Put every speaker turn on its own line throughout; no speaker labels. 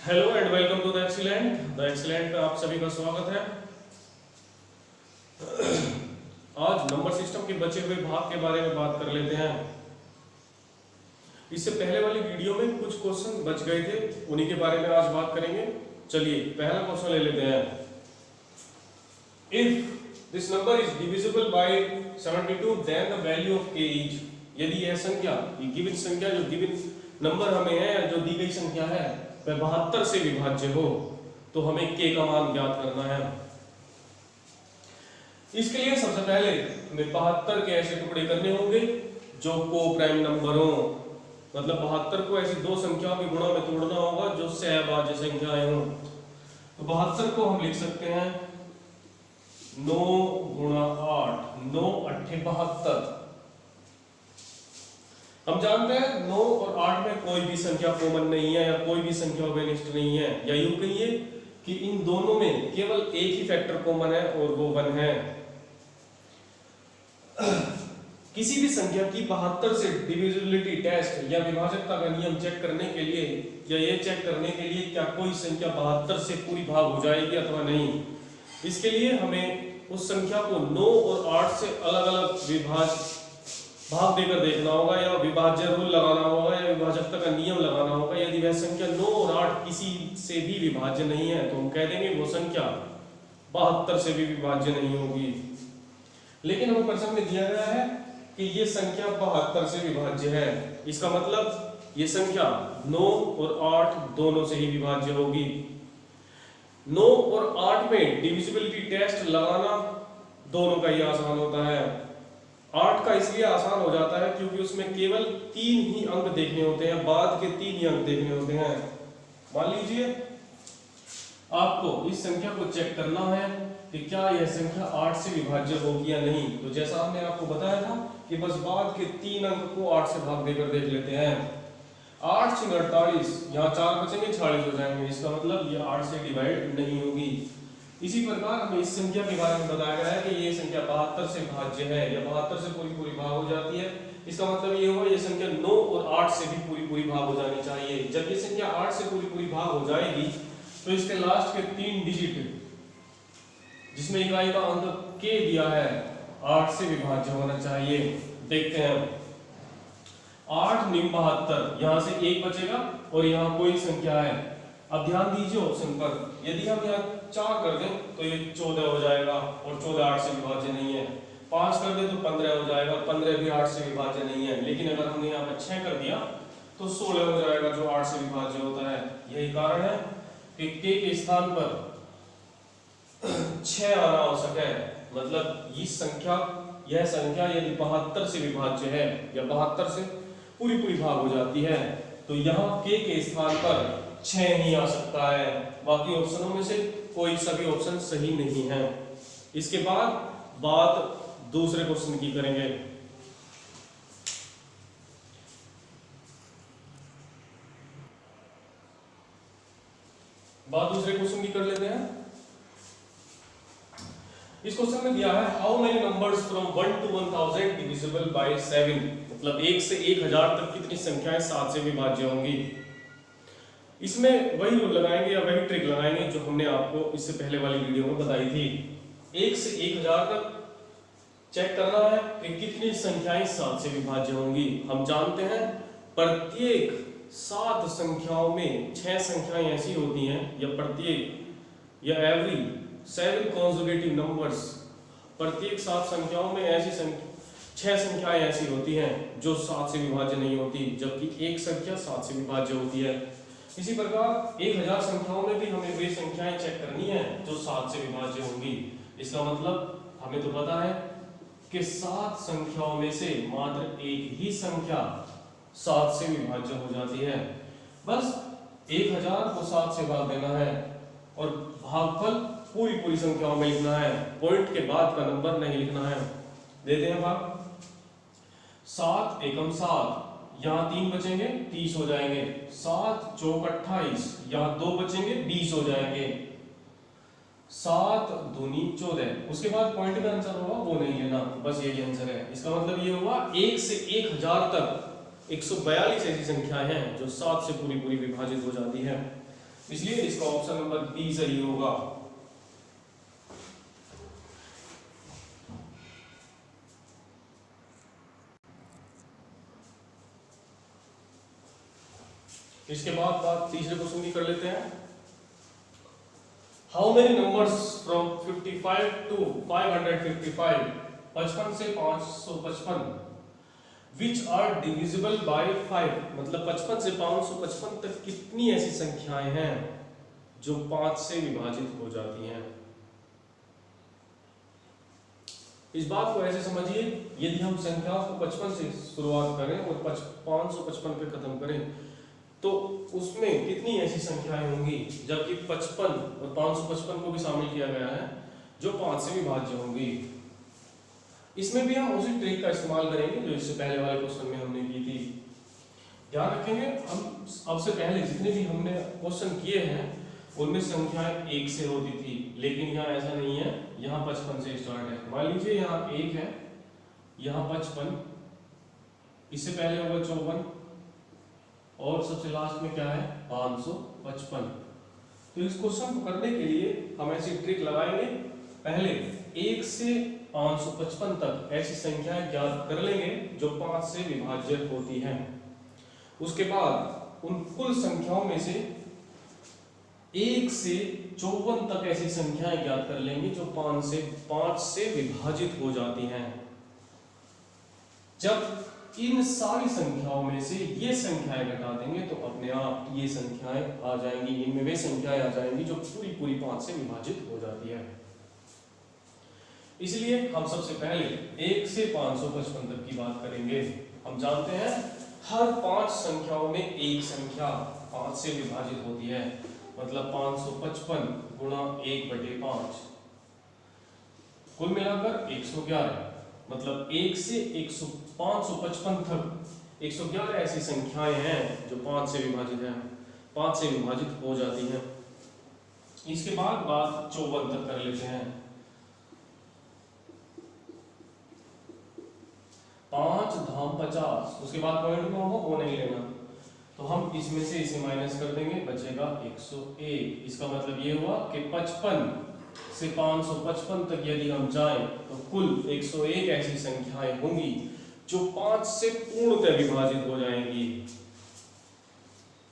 Hello and welcome to the excellent पे आप सभी का स्वागत है। आज नंबर सिस्टम के बचे हुए भाग के बारे में बात कर लेते हैं। इससे पहले वाली वीडियो में कुछ क्वेश्चन बच गए थे, उन्हीं के बारे में आज बात करेंगे। चलिए पहला क्वेश्चन ले लेते हैं। If this number is divisible by 72 then the value of k is, यदि यह संख्या, ये गिवन संख्या, जो गिवन नंबर हमें है, जो दी गई संख्या है, वह 72 से विभाज्य हो, तो हमें k का मान ज्ञात करना है। इसके लिए सबसे पहले हमें 72 के ऐसे टुकड़े करने होंगे जो को प्राइम नंबर हो, मतलब 72 को ऐसी दो संख्याओं के गुणा में तोड़ना होगा जो सहभाज्य संख्याएं हो। तो 72 को हम लिख सकते हैं 9 गुणा 8, 9 8 72। हम जानते हैं 9 और 8 में कोई भी संख्या कॉमन नहीं है, या कोई भी संख्या वेनिस्ट नहीं है, या यूं कहिए कि इन दोनों में केवल एक ही फैक्टर कॉमन है और वो 1 है। किसी भी संख्या की 72 से डिविजिबिलिटी टेस्ट या विभाजकता का नियम चेक करने के लिए, या ये चेक करने के लिए क्या कोई संख्या 72 से पूरी भाग हो जाएगी अथवा नहीं, इसके लिए हमें उस संख्या को 9 और 8 से अलग अलग भाग देकर देखना होगा, या विभाज्य रूल लगाना होगा, या विभाजकता का नियम लगाना होगा। यदि वह संख्या 9 और 8 किसी से भी विभाज्य नहीं है तो हम कह देंगे वो संख्या 72 से भी विभाज्य नहीं होगी। लेकिन हमें प्रश्न में दिया गया है कि ये संख्या 72 से विभाज्य है, इसका मतलब ये संख्या 9 और 8 दोनों से ही विभाज्य होगी। 9 और 8 में डिविजिबिलिटी टेस्ट लगाना दोनों का ही आसान होता है। 8 का इसलिए आसान हो जाता है क्योंकि उसमें केवल 3 ही अंक देखने होते हैं, बाद के 3 ही अंक देखने होते हैं। मान लीजिए आपको इस संख्या को चेक करना है कि क्या यह संख्या 8 से विभाज्य होगी या नहीं। तो जैसा हमने आपको बताया था कि बस बाद के 3 अंक को 8 से भाग देकर देख लेते हैं। 8 × 48, यहाँ 4 बचेंगे 46 हो जाएंगे, इसका मतलब ये 8 से डिवाइड नहीं होगी। इसी प्रकार हमें इस संख्या के बारे में बताया गया है कि ये संख्या 72 से भाज्य है, या 72 से पूरी भाग हो जाती है। इसका मतलब ये होगा ये संख्या 9 और 8 से भी पूरी भाग हो जानी चाहिए। जब ये संख्या 8 से पूरी भाग हो जाएगी तो इसके लास्ट के 3 डिजिट, जिसमें इकाई का अंक k दिया है, 8 से विभाज्य होना चाहिए। देखते हैं 8 × 72, यहाँ से 1 बचेगा और यहाँ कोई संख्या है। अब ध्यान दीजिए ऑप्शन पर, यदि हम यहाँ 4 कर दें तो ये 14 हो जाएगा, और 14 8 से विभाज्य नहीं है। 5 कर दें तो 15 हो जाएगा, 15 भी 8 से विभाज्य नहीं है। लेकिन अगर हमने यहाँ पर 6 कर दिया तो 16 हो जाएगा, जो 8 से विभाज्य होता है। यही कारण है कि k के स्थान पर 6 आना आवश्यक है। मतलब यह संख्या यदि 72 से विभाज्य है, या 72 से पूरी भाग हो जाती है, तो यहाँ k के स्थान पर 6 ही आ सकता है। बाकी ऑप्शनों में से कोई सभी ऑप्शन सही नहीं है। इसके बाद बात दूसरे क्वेश्चन की करेंगे। बात दूसरे क्वेश्चन की कर लेते हैं। इस क्वेश्चन में दिया है how many numbers from 1 to 1000 divisible by 7, मतलब 1 से 1000 तक कितनी संख्याएं 7 से विभाज्य होंगी। इसमें वही रूल लगाएंगे या वही ट्रिक लगाएंगे जो हमने आपको इससे पहले वाली वीडियो में बताई थी। 1 से 1000 तक चेक करना है कि कितनी संख्याएं 7 से विभाज्य होंगी। हम जानते हैं प्रत्येक 7 संख्याओं में 6 संख्याएं ऐसी होती हैं, या एवरी 7 कॉन्जुगेटिव नंबर्स, प्रत्येक 7 संख्याओं में ऐसी 6 संख्याएं ऐसी होती हैं जो 7 से विभाज्य नहीं होती, जबकि एक संख्या 7 से विभाज्य होती है। इसी प्रकार 1000 संख्याओं में भी हमें वे संख्याएं चेक करनी है जो 7 से विभाज्य होंगी। इसका मतलब हमें तो पता है कि 7 संख्याओं में से मात्र एक ही संख्या 7 से विभाज्य हो जाती है। बस 1000 को 7 से भाग देना है और भागफल पूरी संख्याओं में लिखना है, पॉइंट के बाद का नंबर नहीं लिखना है। देते हैं भाग। 7 एकम 7, यहाँ 3 बचेंगे 30 हो जाएंगे। 7 चौक 28, यहाँ 2 बचेंगे 20 हो जाएंगे। 7 दूनी 14, उसके बाद पॉइंट में आंसर होगा वो नहीं लेना, बस यही आंसर है। इसका मतलब ये हुआ 1 से 1000 तक 142 ऐसी संख्याएं हैं जो 7 से पूरी विभाजित हो जाती हैं। इसलिए इसका ऑप्शन नंबर बी सही होगा। इसके बाद बात तीसरे क्वेश्चन की कर लेते हैं। How many numbers from 55 to 555, 55 से 555, विच आर डिविजिबल बाय 5, मतलब 55 से 555 तक कितनी ऐसी संख्याएं हैं जो 5 से विभाजित हो जाती हैं। इस बात को ऐसे समझिए, यदि हम संख्याओं को 55 से शुरुआत करें और 555 पे खत्म करें तो उसमें कितनी ऐसी संख्याएं होंगी, जबकि 55 और 555 को भी शामिल किया गया है, जो 5 से विभाज्य होंगी। इसमें भी हम उसी ट्रिक का इस्तेमाल करेंगे जो इससे पहले वाले क्वेश्चन में हमने की थी। ध्यान रखेंगे, हम अब से पहले जितने भी हमने क्वेश्चन किए हैं उनमें संख्याएं 1 से होती थी, लेकिन यहाँ ऐसा नहीं है, यहाँ 55 से स्टार्ट है। मान लीजिए यहाँ 1 है, यहाँ 55, इससे पहले होगा 54 और सबसे लास्ट में क्या है 555। तो इस क्वेश्चन को करने के लिए हम ऐसी ट्रिक लगाएंगे, पहले 1 से 555 तक ऐसी संख्याएं ज्ञात कर लेंगे जो 5 से विभाज्य होती हैं। उसके बाद उन कुल संख्याओं में से 1 से 54 तक ऐसी संख्याएं ज्ञात कर लेंगे जो 5 से विभाजित हो जाती हैं। जब इन सारी संख्याओं में से ये संख्याएं घटा देंगे तो अपने आप ये संख्याएं आ जाएंगी, इनमें वे संख्याएं आ जाएंगी जो पूरी 5 से विभाजित हो जाती है। इसलिए हम सबसे पहले 1 से 555 तक की बात करेंगे। हम जानते हैं हर 5 संख्याओं में एक संख्या 5 से विभाजित होती है, मतलब 555 गुणा 1/5, कुल मिलाकर 111, मतलब 1 से 555 तक 111 ऐसी संख्याएं हैं जो 5 से विभाजित हैं, 5 से विभाजित हो जाती हैं। इसके बाद बात 54 तक कर लेते हैं। 5 धाम 50, उसके बाद पॉइंट में होगा वो नहीं लेना, तो हम इसमें से इसे माइनस कर देंगे, बचेगा 101। इसका मतलब ये हुआ कि 55 से 555 तक यदि हम जाएं तो कुल 101 ऐसी संख्याएं होंगी जो 5 से पूर्णतः विभाजित हो जाएंगी।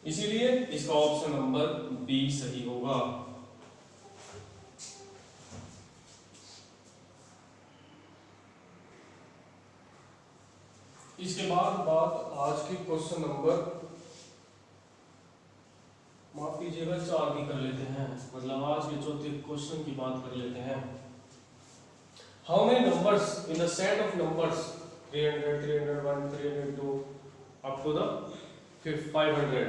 इसीलिए इसका ऑप्शन नंबर बी सही होगा। इसके बाद बात आज के क्वेश्चन नंबर, माफ कीजिएगा, 4 की कर लेते हैं, मतलब आज के चौथे क्वेश्चन की बात कर लेते हैं। How many numbers in the set of numbers 300, 301, 302 up to the 500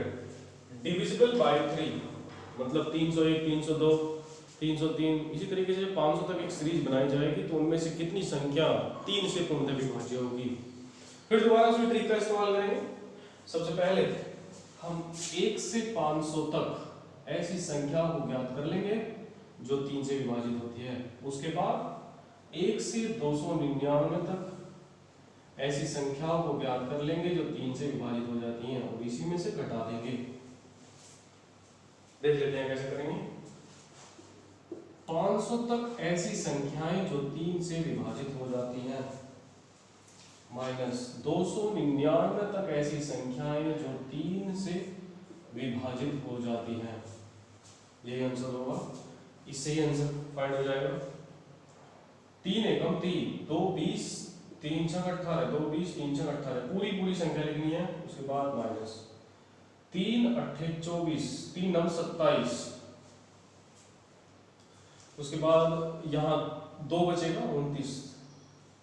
divisible by 3, मतलब 301, 302, 303, इसी तरीके से 500 तक एक सीरीज बनाई जाएगी तो उनमें से कितनी संख्या 3 से पूर्णतः विभाज्य होगी। फिर दोबारा उसी ट्रिक का इस्तेमाल करेंगे। सबसे पहले हम 1 से 500 तक ऐसी संख्या को ज्ञात कर लेंगे जो 3 से विभाजित होती है। उसके बाद 1 से 299 तक ऐसी संख्याओं को ज्ञात कर लेंगे जो 3 से विभाजित हो जाती हैं और इसी में से घटा देंगे। देख लेते हैं कैसे करेंगे। 500 तक ऐसी संख्याएं जो 3 से विभाजित हो जाती हैं, माइनस 299 तक ऐसी संख्याएं जो 3 से विभाजित हो जाती हैं। यही आंसर होगा, इससे ही आंसर फाइंड हो जाएगा। 3 एकम 3, 2 20, 3 6 18, 2 20, 3 6 18, पूरी संख्या लिखनी है। उसके बाद माइनस 3 8 24, 3 9 27, उसके बाद यहाँ 2 बचेगा 29,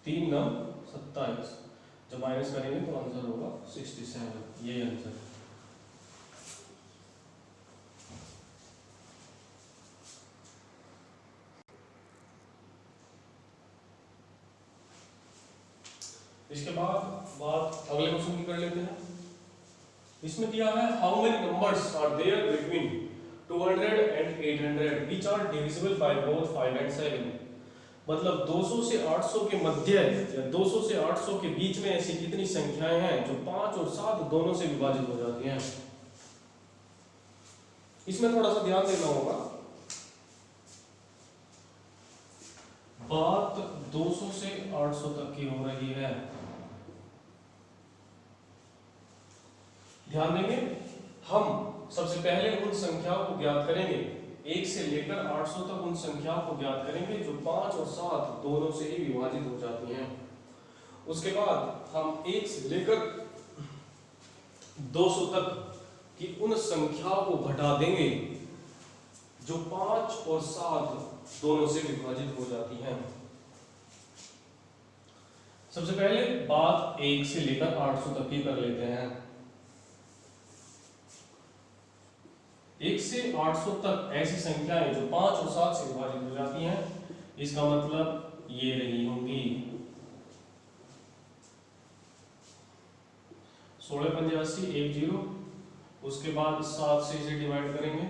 3 9 27, जब माइनस करेंगे तो आंसर होगा 67। ये आंसर। इसके बाद बात अगले क्वेश्चन की कर लेते हैं। इसमें दिया है how many numbers are there between 200 and 800 which are divisible by both 5 and 7, मतलब 200 से 800 के मध्य या 200 से 800 के बीच में ऐसी कितनी संख्याएं हैं जो 5 और 7 दोनों से विभाजित हो जाती हैं। इसमें थोड़ा सा ध्यान देना होगा, बात 200 से 800 तक की हो रही है। ध्यान देंगे, हम सबसे पहले उन संख्याओं को ज्ञात करेंगे, 1 से लेकर 800 तक उन संख्याओं को ज्ञात करेंगे जो 5 और 7 दोनों से ही विभाजित हो जाती हैं। उसके बाद हम 1 से लेकर 200 तक की उन संख्याओं को घटा देंगे जो 5 और 7 दोनों से विभाजित हो जाती हैं। सबसे पहले बात 1 से लेकर 800 तक की कर लेते हैं। 1 से 800 तक ऐसी संख्याएं जो 5 और 7 से विभाजित हो जाती हैं, इसका मतलब ये रही होंगी 16 पंजे 80 1 0। उसके बाद 7 से इसे डिवाइड करेंगे,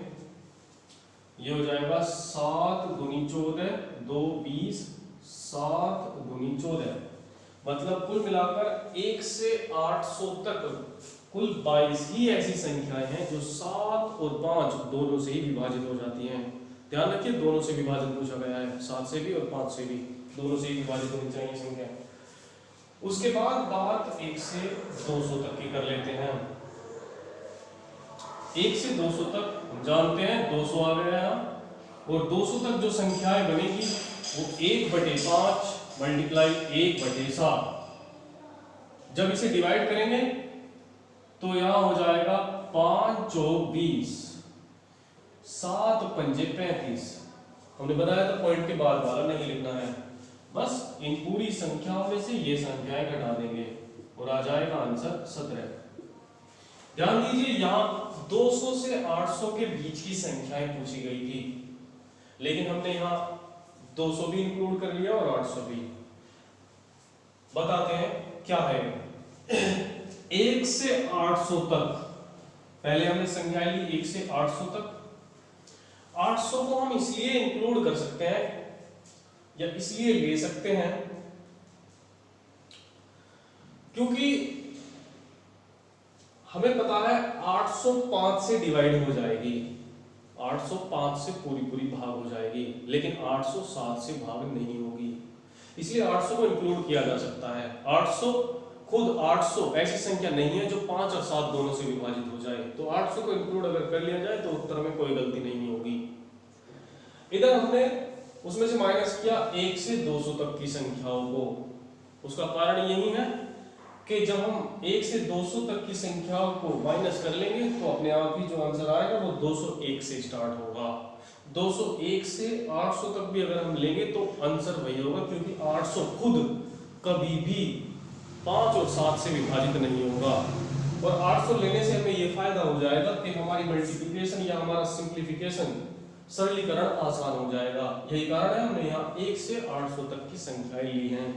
ये हो जाएगा 7 दूनी 14 2 20, 7 दूनी 14, मतलब कुल मिलाकर 1 से 800 तक कुल 22 ही ऐसी संख्याएं हैं जो 7 और 5 दोनों से ही विभाजित हो जाती हैं। ध्यान रखिए, दोनों से विभाजित पूछा गया है, 7 से भी और 5 से भी, दोनों से ही विभाजित होनी चाहिए संख्या। उसके बाद बात 1 से 200 तक की कर लेते हैं। 1 से 200 तक हम जानते हैं 200 आ गया है, और 200 तक जो संख्याएं बनेगी वो 1/5 मल्टीप्लाई 1/7। जब इसे डिवाइड करेंगे तो यहां हो जाएगा 5 चौक 20, 7 पंजे 35। हमने बताया था पॉइंट के बाद वाला नहीं लिखना है, बस इन पूरी संख्याओं में से ये संख्याएं घटा देंगे और आ जाएगा आंसर 17। ध्यान दीजिए, यहां 200 से 800 के बीच की संख्याएं पूछी गई थी, लेकिन हमने यहां 200 भी इंक्लूड कर लिया और 800 भी। बताते हैं क्या है। 1 से 800 तक, पहले हमने संख्याएं ली 1 से 800 तक। 800 को हम इसलिए इंक्लूड कर सकते हैं या इसलिए ले सकते हैं क्योंकि हमें पता है 805 से डिवाइड हो जाएगी, 805 से पूरी भाग हो जाएगी, लेकिन 807 से भाग नहीं होगी, इसलिए 800 को इंक्लूड किया जा सकता है। 800 खुद 800 ऐसी संख्या नहीं है जो 5 और 7 दोनों से विभाजित हो जाए, तो 800 को इंक्लूड अगर कर लिया जाए तो उत्तर में कोई गलती नहीं होगी। इधर हमने उसमें से माइनस किया 1 से 200 तक की संख्याओं को। उसका कारण यही है कि जब हम 1 से 200 तक की संख्याओं को माइनस कर लेंगे तो अपने आप ही जो आंसर आएगा वो 201 से स्टार्ट होगा। 201 से 800 तक भी अगर हम लेंगे तो आंसर वही होगा, क्योंकि 800 खुद कभी भी 5 और 7 से विभाजित नहीं होगा। और 800 लेने से हमें ये फायदा हो जाएगा कि हमारी मल्टीप्लिकेशन या हमारा सिंप्लीफिकेशन, सरलीकरण आसान हो जाएगा। यही कारण है हमने यहाँ 1 से 800 तक की संख्याएं ली हैं।